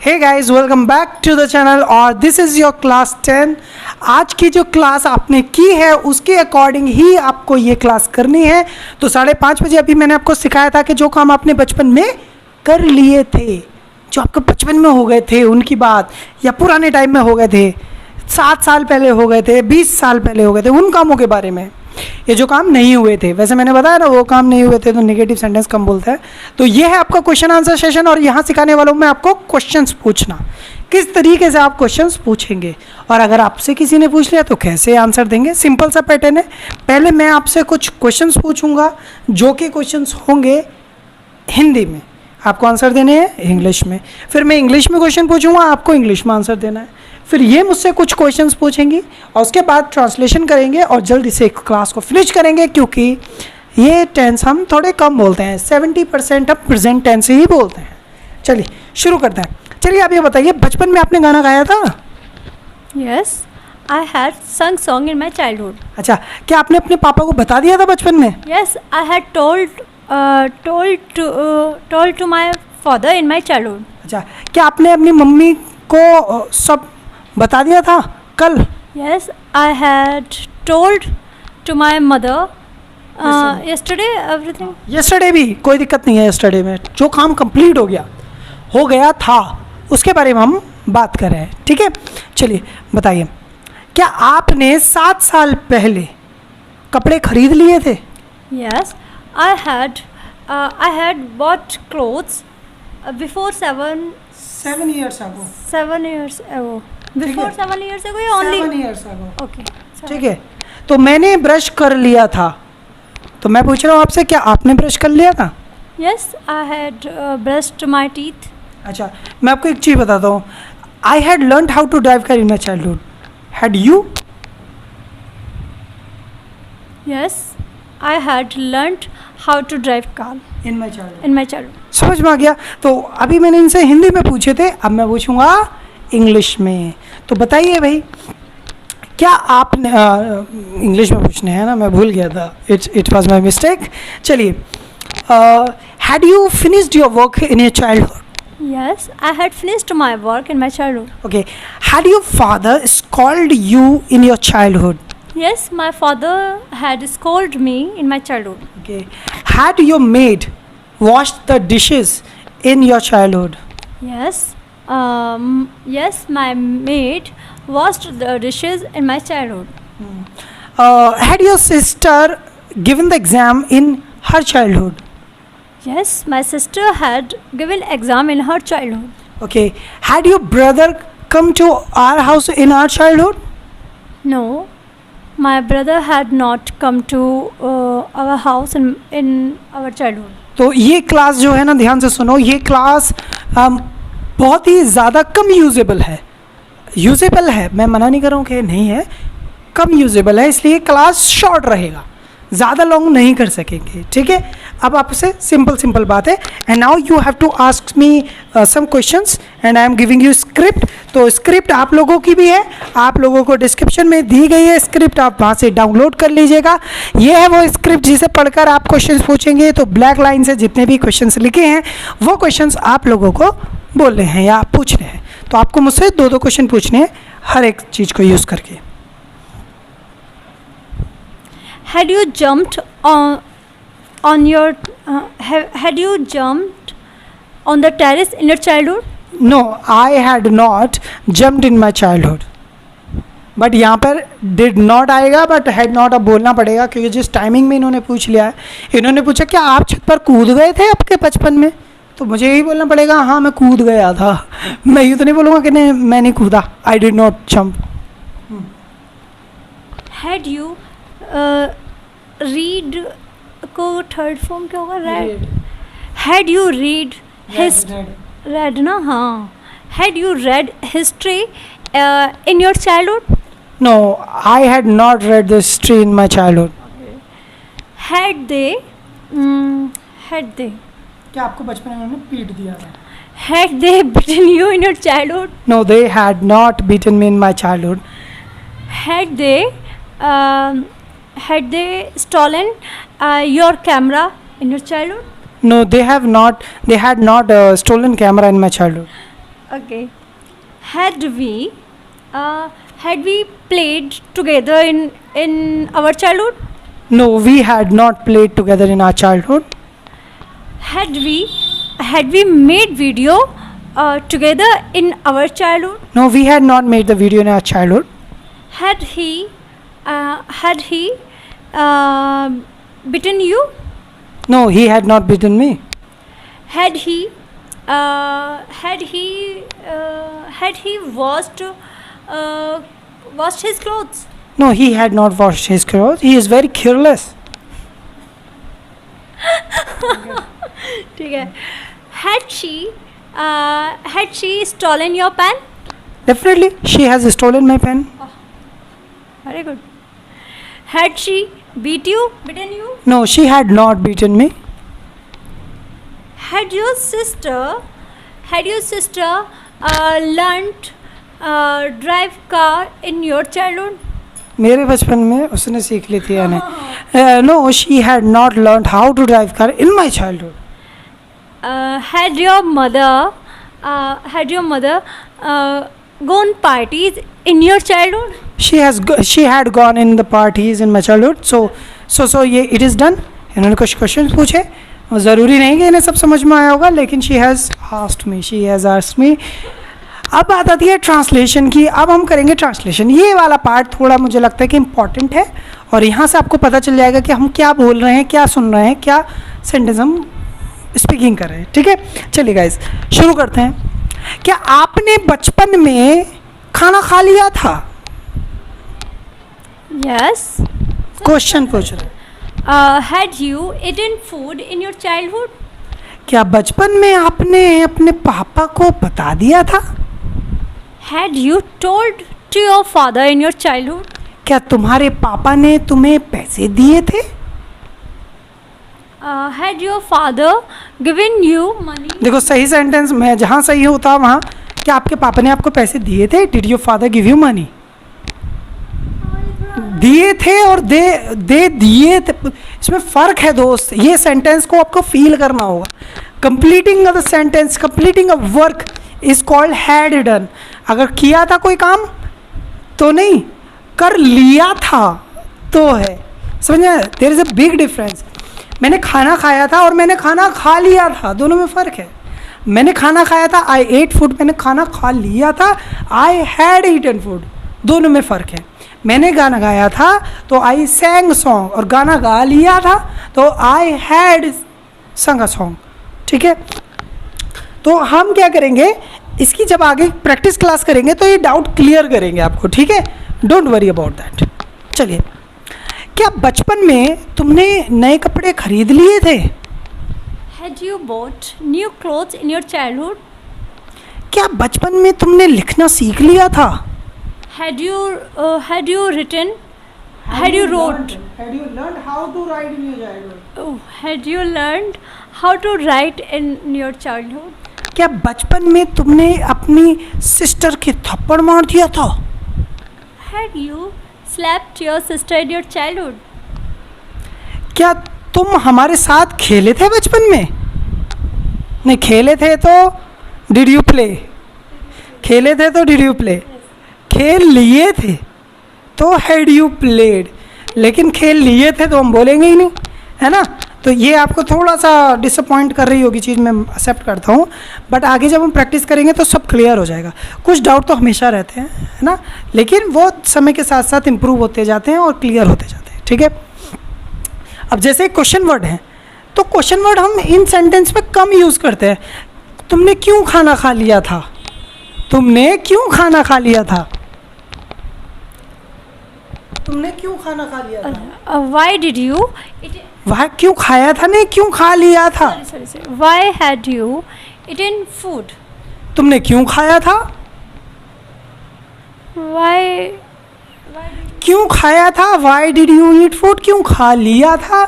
Hey guys, welcome back to the channel और this is your class 10। आज की जो क्लास आपने की है उसके अकॉर्डिंग ही आपको ये क्लास करनी है। तो 5:30 बजे अभी मैंने आपको सिखाया था कि जो काम आपने बचपन में कर लिए थे, जो आपके बचपन में हो गए थे उनकी बात, या पुराने टाइम में हो गए थे, 7 साल पहले हो गए थे, 20 साल पहले हो गए थे, उन कामों के बारे में। ये जो काम नहीं हुए थे, वैसे मैंने बताया ना वो काम नहीं हुए थे तो नेगेटिव सेंटेंस कम बोलते हैं। तो ये है आपका क्वेश्चन आंसर सेशन और यहाँ सिखाने वालों में आपको क्वेश्चंस पूछना, किस तरीके से आप क्वेश्चंस पूछेंगे और अगर आपसे किसी ने पूछ लिया तो कैसे आंसर देंगे। सिंपल सा पैटर्न है। पहले मैं आपसे कुछ क्वेश्चंस पूछूंगा जो कि क्वेश्चंस होंगे हिंदी में, आपको आंसर देने हैं इंग्लिश में। फिर मैं इंग्लिश में क्वेश्चन पूछूंगा, आपको इंग्लिश में आंसर देना है। फिर ये मुझसे कुछ क्वेश्चंस पूछेंगी और उसके बाद ट्रांसलेशन करेंगे और जल्दी से क्लास को फिनिश करेंगे, क्योंकि ये टेंस हम थोड़े कम बोलते हैं, 70% अब प्रेजेंट टेंस ही बोलते हैं। चलिए शुरू करते हैं। चलिए आप ये बताइए, बचपन में आपने गाना गाया था? Yes, I had sung song in my childhood. अच्छा, क्या आपने अपने पापा को बता दिया था बचपन में? Yes, I had told to my father in my childhood. अच्छा, क्या आपने अपनी मम्मी को सब बता दिया था कल? Yes, I had told to my mother yesterday everything. Yesterday भी कोई दिक्कत नहीं है। यस्टरडे में जो काम कंप्लीट हो गया था उसके बारे में हम बात कर रहे हैं, ठीक है। चलिए बताइए, क्या आपने 7 साल पहले कपड़े खरीद लिए थे? Yes, I had bought clothes before 7 years ago। 7 years ago. Before 7 years ago या only 7 years ago। okay. ठीक है, तो मैंने ब्रश कर लिया था, तो मैं पूछ रहा हूँ आपसे, क्या आपने ब्रश कर लिया था? Yes, I had brushed my teeth. अच्छा, मैं आपको एक चीज़ बताता हूँ। I had learn how to drive car in my childhood. Had you? Yes, I had learnt how to drive car in my childhood. in my childhood. समझ में आ गया। तो अभी मैंने इनसे हिंदी में पूछे थे, अब मैं पूछूंगा इंग्लिश में। तो बताइए भाई, क्या आपने इंग्लिश में पूछने हैं ना, मैं भूल गया था, इट वॉज माई मिस्टेक। चलिए, had you finished your work in your childhood? Yes, I had finished my work in my childhood. Okay. Had your father scolded you in your childhood? Yes, my father had scolded me in my childhood. Okay. Had your maid washed the dishes in your childhood? Yes, yes, my maid washed the dishes in my childhood. Had your sister given the exam in her childhood? Yes, my sister had given exam in her childhood. Okay. Had your brother come to our house in our childhood? No, my brother had not come to our house in our childhood. तो ये class जो है ना, ध्यान से सुनो, ये class बहुत ही ज़्यादा कम यूजेबल है। यूजेबल है, मैं मना नहीं कर रहा हूँ कि नहीं है, कम यूजेबल है, इसलिए क्लास शॉर्ट रहेगा, ज़्यादा लॉन्ग नहीं कर सकेंगे, ठीक है। अब आपसे सिंपल बात है। And now you have to ask me some questions and I am giving you script. तो स्क्रिप्ट आप लोगों की भी है, आप लोगों को डिस्क्रिप्शन में दी गई है स्क्रिप्ट, आप वहाँ से डाउनलोड कर लीजिएगा। ये है वो स्क्रिप्ट जिसे पढ़कर आप क्वेश्चंस पूछेंगे। तो ब्लैक लाइन से जितने भी क्वेश्चंस लिखे हैं वो क्वेश्चंस आप लोगों को बोलने हैं या पूछने हैं। तो आपको मुझसे 2-2 क्वेश्चन पूछने हैं हर एक चीज़ को यूज़ करके। Had you jumped on your had you jumped on the terrace in your childhood? No, I had not jumped in my childhood. But यहाँ पर डिड नॉट आएगा, बट हैड नॉट अब बोलना पड़ेगा, क्योंकि जिस टाइमिंग में इन्होंने पूछ लिया है, इन्होंने पूछा क्या आप छत पर कूद गए थे आपके बचपन में, तो मुझे यही बोलना पड़ेगा हाँ मैं कूद गया था। मैं यूँ तो नहीं बोलूँगा कि नहीं मैं नहीं कूदा, I did not jump. Had you read को थर्ड फॉर्म क्या होगा? read. Had you read ना, हाँ, had you read history in your childhood? No, I had not read the history in my childhood. Had they क्या आपको बचपन में उन्होंने पीट दिया था? had they beaten you in your childhood? No, they had not beaten me in my childhood. Had they stolen your camera in your childhood? No, they had not stolen camera in my childhood. Okay. Had we played together in our childhood? No, we had not played together in our childhood. Had we made video together in our childhood? No, we had not made the video in our childhood. Had he bitten you? No, he had not beaten me. Had he washed his clothes? No, he had not washed his clothes. He is very careless. ठीक है. Had she stolen your pen? Definitely, she has stolen my pen. Very good. Had she bitten you? No, she had not beaten me. Had your sister learnt drive car in your childhood? मेरे बचपन में उसने सीख ली थी यानी. No, she had not learned how to drive car in my childhood. Had your mother gone parties in your childhood? She had gone in the parties in my childhood. So ये it is done. इन्होंने कुछ question पूछे. ज़रूरी नहीं कि इन्हें सब समझ में आया होगा, लेकिन she has asked me. अब बात आती है ट्रांसलेशन की. अब हम करेंगे ट्रांसलेशन. ये वाला पार्ट थोड़ा मुझे लगता है कि इम्पॉर्टेंट है, और यहाँ से आपको पता चल जाएगा कि हम क्या बोल रहे हैं, क्या सुन रहे हैं, क्या सेंटेंस हम स्पीकिंग कर रहे हैं. ठीक है, चलिए गाइस शुरू करते हैं. क्या आपने बचपन में खाना खा लिया था? Yes. क्वेश्चन पूछ रहे हैं. Had you eaten food in your childhood? क्या बचपन में आपने अपने पापा को बता दिया था? Had you told to your father in your childhood? क्या तुम्हारे पापा ने तुम्हें पैसे दिए थे? Had your father given you money? देखो सही सेंटेंस में जहाँ सही होता वहाँ, क्या आपके पापा ने आपको पैसे दिए थे? Did your father give you money? दिए थे और दे दिए थे, इसमें फ़र्क है दोस्त. ये सेंटेंस को आपको फील करना होगा. Completing the sentence, completing a work is called had done. अगर किया था कोई काम तो नहीं, कर लिया था तो है. समझ में? There is a big difference. मैंने खाना खाया था और मैंने खाना खा लिया था, दोनों में फ़र्क है. मैंने खाना खाया था, आई एट फूड. मैंने खाना खा लिया था, आई हैड ईटन फूड. दोनों में फ़र्क है. मैंने गाना गाया था तो आई सैंग सॉन्ग, और गाना गा लिया था तो आई हैड संग अ सॉन्ग. ठीक है, तो हम क्या करेंगे, इसकी जब आगे प्रैक्टिस क्लास करेंगे तो ये डाउट क्लियर करेंगे आपको. ठीक है, डोंट वरी अबाउट दैट. चलिए, क्या बचपन में तुमने नए कपड़े खरीद लिए थे? Had you bought new clothes in your childhood? क्या बचपन में तुमने लिखना सीख लिया था? Had you wrote? Had you learned how to write in your childhood? Oh, had you learned how to write in your childhood? क्या बचपन में तुमने अपनी सिस्टर के थप्पड़ मार दिया था? Had you slapped your sister in your childhood? क्या तुम हमारे साथ खेले थे बचपन में? नहीं खेले थे तो डिड यू प्ले? खेले थे तो डिड यू प्ले? खेल लिए थे तो हैड यू प्लेड. लेकिन खेल लिए थे तो हम बोलेंगे ही नहीं, है ना. तो ये आपको थोड़ा सा डिसअपॉइंट कर रही होगी चीज़, मैं एक्सेप्ट करता हूँ. बट आगे जब हम प्रैक्टिस करेंगे तो सब क्लियर हो जाएगा. कुछ डाउट तो हमेशा रहते हैं, है ना, लेकिन वो समय के साथ साथ इम्प्रूव होते जाते हैं और क्लियर होते जाते हैं. ठीक है, अब जैसे क्वेश्चन वर्ड हैं तो क्वेश्चन वर्ड हम इन सेंटेंस में कम यूज़ करते हैं. तुमने क्यों खाना खा लिया था? तुमने क्यों खाना खा लिया था? तुमने क्यों खाना खा लिया था? Why did you eat? वह क्यों खाया था, नहीं क्यों खा लिया था. Sorry. Why had you eaten food? तुमने क्यों खाया था? Why क्यों खाया था? Why did you eat food? क्यों खा लिया था?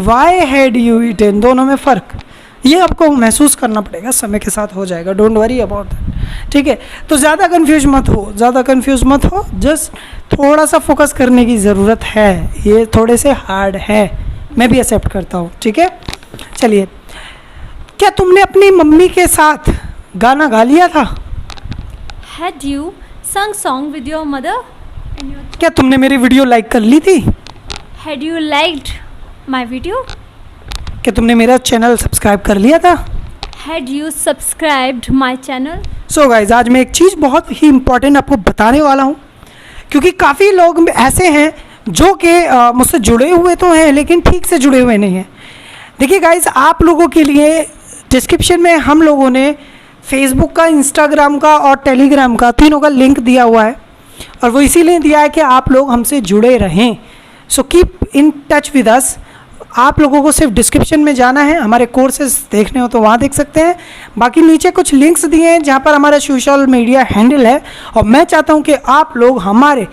Why had you eaten? दोनों में फ़र्क ये आपको महसूस करना पड़ेगा, समय के साथ हो जाएगा. Don't worry about that. ठीक है, तो ज़्यादा कंफ्यूज मत हो. जस्ट थोड़ा सा फोकस करने की ज़रूरत है. ये थोड़े से हार्ड है, मैं भी एक्सेप्ट करता हूँ. ठीक है, चलिए, क्या तुमने अपनी मम्मी के साथ गाना गा लिया था? had you sung song with your mother? क्या तुमने मेरी वीडियो लाइक कर ली थी? Had you liked my video? क्या तुमने मेरा चैनल सब्सक्राइब कर लिया था? Had you subscribed my channel? So guys, आज मैं एक चीज़ बहुत ही इम्पोर्टेंट आपको बताने वाला हूँ, क्योंकि काफ़ी लोग ऐसे हैं जो कि मुझसे जुड़े हुए तो हैं लेकिन ठीक से जुड़े हुए नहीं हैं। देखिए गाइज, आप लोगों के लिए डिस्क्रिप्शन में हम लोगों ने फेसबुक का, इंस्टाग्राम का और टेलीग्राम का, तीनों का लिंक दिया हुआ है, और वो इसीलिए दिया है कि आप लोग हमसे जुड़े रहें। So keep in touch with us. आप लोगों को सिर्फ डिस्क्रिप्शन में जाना है, हमारे कोर्सेज देखने हो तो वहाँ देख सकते हैं। बाकी नीचे कुछ लिंक्स दिए हैं जहाँ पर हमारा सोशल मीडिया हैंडल है, और मैं चाहता हूँ कि आप लोग हमारे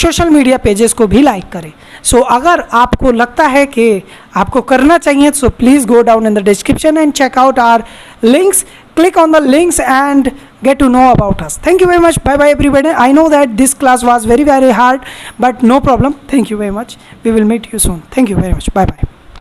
सोशल मीडिया पेजेस को भी लाइक करें। सो अगर आपको लगता है कि आपको करना चाहिए, so please go down in the description and check out our links, click on the links and get to know about us. Thank you very much. Bye bye everybody. I know that this class was very hard, but no problem. Thank you very much. We will meet you soon. Thank you very much. Bye bye.